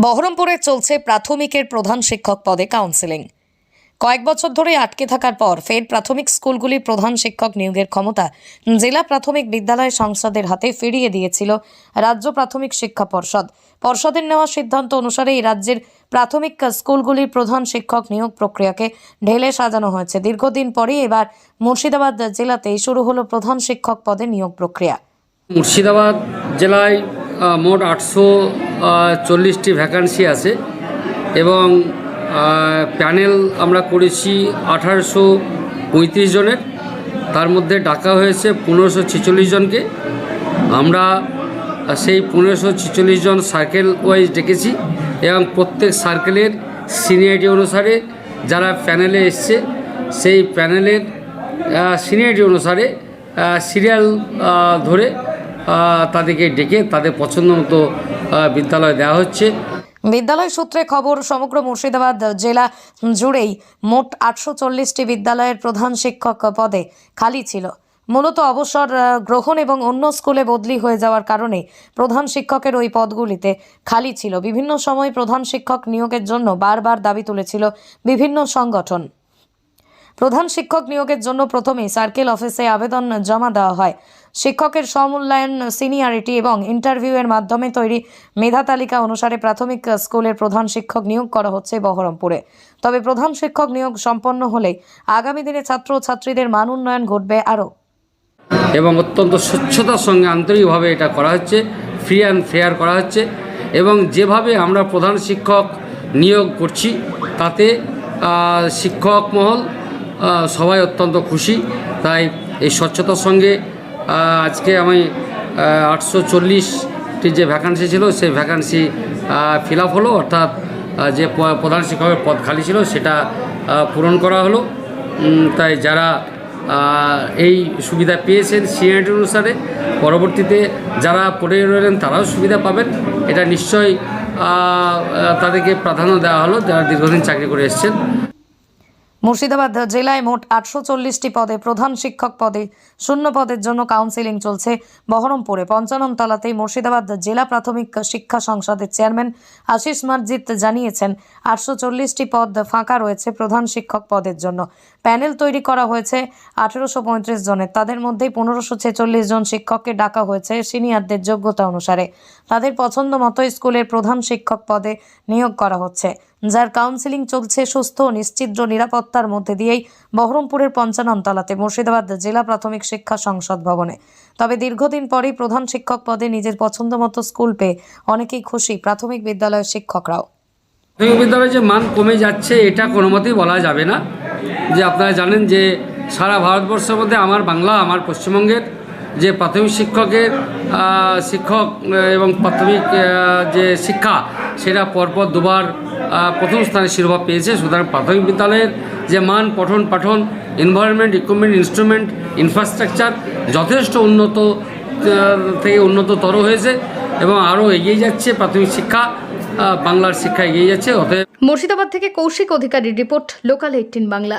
বহরমপুরে চলছে প্রাথমিকের প্রধান শিক্ষক পদে কাউন্সেলিং। কয়েক বছর ধরে আটকে থাকার পর ফের প্রাথমিক স্কুলগুলির প্রধান শিক্ষক নিয়োগের ক্ষমতা জেলা প্রাথমিক বিদ্যালয় সংসদের হাতে ফিরিয়ে দিয়েছিল রাজ্য প্রাথমিক শিক্ষা পর্ষদ। পর্ষদের নেওয়া সিদ্ধান্ত অনুসারে এই রাজ্যের প্রাথমিক স্কুলগুলির প্রধান শিক্ষক নিয়োগ প্রক্রিয়াকে ঢেলে সাজানো হয়েছে। দীর্ঘদিন পরেই এবার মুর্শিদাবাদ জেলাতেই শুরু হলো প্রধান শিক্ষক পদে নিয়োগ প্রক্রিয়া। মুর্শিদাবাদ জেলায় মোট 840টি ভ্যাকান্সি আছে এবং প্যানেল আমরা করেছি 1835 জনের। তার মধ্যে ডাকা হয়েছে 1546 জনকে। আমরা সেই 1546 জন সার্কেল ওয়াইজ ডেকেছি এবং প্রত্যেক সার্কেলের সিনিয়রিটি অনুসারে যারা প্যানেলে এসছে সেই প্যানেলের সিনিয়রিটি অনুসারে সিরিয়াল ধরে তাদেরকে ডেকে তাদের পছন্দ মতো বিদ্যালয় দেওয়া হচ্ছে। বিদ্যালয় সূত্রে খবর, সমগ্র মুর্শিদাবাদ জেলা জুড়েই মোট 840টি বিদ্যালয়ের প্রধান শিক্ষক পদে খালি ছিল। মূলত অবসর গ্রহণ এবং অন্য স্কুলে বদলি হয়ে যাওয়ার কারণে প্রধান শিক্ষকের ওই পদগুলিতে খালি ছিল। বিভিন্ন সময় প্রধান শিক্ষক নিয়োগের জন্য বারবার দাবি তুলেছিল বিভিন্ন সংগঠন। প্রধান শিক্ষক নিয়োগের জন্য প্রথমেই সার্কেল অফিসে আবেদন জমা দেওয়া হয়। শিক্ষকের সমূল্যায়ন, সিনিয়রিটি এবং ইন্টারভিউয়ের মাধ্যমে তৈরি মেধা তালিকা অনুসারে প্রাথমিক স্কুলের প্রধান শিক্ষক নিয়োগ করা হচ্ছে বহরমপুরে। তবে প্রধান শিক্ষক নিয়োগ সম্পন্ন হলে আগামী দিনে ছাত্র ও ছাত্রীদের মান উন্নয়ন ঘটবে আরও। এবং অত্যন্ত স্বচ্ছতার সঙ্গে আন্তরিকভাবে এটা করা হচ্ছে, ফ্রি অ্যান্ড ফেয়ার করা হচ্ছে এবং যেভাবে আমরা প্রধান শিক্ষক নিয়োগ করছি তাতে শিক্ষক মহল সবাই অত্যন্ত খুশি। তাই এই স্বচ্ছতার সঙ্গে আজকে আমি 840টি যে ভ্যাকান্সি ছিল সেই ভ্যাকান্সি ফিল আপ হলো, অর্থাৎ যে প্রধান শিক্ষকের পদ খালি ছিল সেটা পূরণ করা হলো। তাই যারা এই সুবিধা পেয়েছেন সিনিয়রিটি অনুসারে, পরবর্তীতে যারা পড়ে রইলেন তারাও সুবিধা পাবেন। এটা নিশ্চয়ই তাদেরকে প্রাধান্য দেওয়া হলো যারা দীর্ঘদিন চাকরি করে এসছেন। মুর্শিদাবাদ জেলায় মোট 840টি পদে প্রধান শিক্ষক পদে শূন্য পদের জন্য কাউন্সেলিং চলছে বহরমপুরে। পঞ্চাননতলাতেই মুর্শিদাবাদ জেলা প্রাথমিক শিক্ষা সংসদের চেয়ারম্যান আশিস মার্জিত জানিয়েছেন 840টি পদ ফাঁকা রয়েছে প্রধান শিক্ষক পদের জন্য। প্যানেল তৈরি করা হয়েছে 1835 জনের। তাদের মধ্যেই 1546 জন শিক্ষককে ডাকা হয়েছে সিনিয়রদের যোগ্যতা অনুসারে। তাদের পছন্দ মতো স্কুলের প্রধান শিক্ষক পদে নিয়োগ করা হচ্ছে, যার কাউন্সেলিং চলছে সুস্থ ও নিশ্চিদ্র নিরাপত্তার মধ্যে দিয়েই বহরমপুরের পঞ্চাননতলাতে মুর্শিদাবাদ জেলা প্রাথমিক শিক্ষা সংসদ ভবনে। তবে দীর্ঘদিন পরেই প্রধান শিক্ষক পদে নিজের পছন্দ মতো স্কুল পেয়ে অনেকেই খুশি প্রাথমিক বিদ্যালয়ের শিক্ষকরাও। প্রাথমিক বিদ্যালয়ের যে মান কমে যাচ্ছে এটা কোনো মতেই বলা যাবে না। যে আপনারা জানেন যে সারা ভারতবর্ষের মধ্যে আমার বাংলা, আমার পশ্চিমবঙ্গের যে প্রাথমিক শিক্ষকের শিক্ষক এবং প্রাথমিক যে শিক্ষা সেটা পরপর দুবার প্রথম স্থানে শিরোপা পেয়েছে। সুতরাং প্রাথমিক বিদ্যালয়ের যে মান, পঠন পাঠন, এনভায়রনমেন্ট, ইকুইপমেন্ট, ইনস্ট্রুমেন্ট, ইনফ্রাস্ট্রাকচার যথেষ্ট উন্নত থেকে উন্নততর হয়েছে এবং আরও এগিয়ে যাচ্ছে প্রাথমিক শিক্ষা, বাংলার শিক্ষা এগিয়ে যাচ্ছে। অতএব মুর্শিদাবাদ থেকে কৌশিক অধিকারীর রিপোর্ট, লোকাল 18 বাংলা।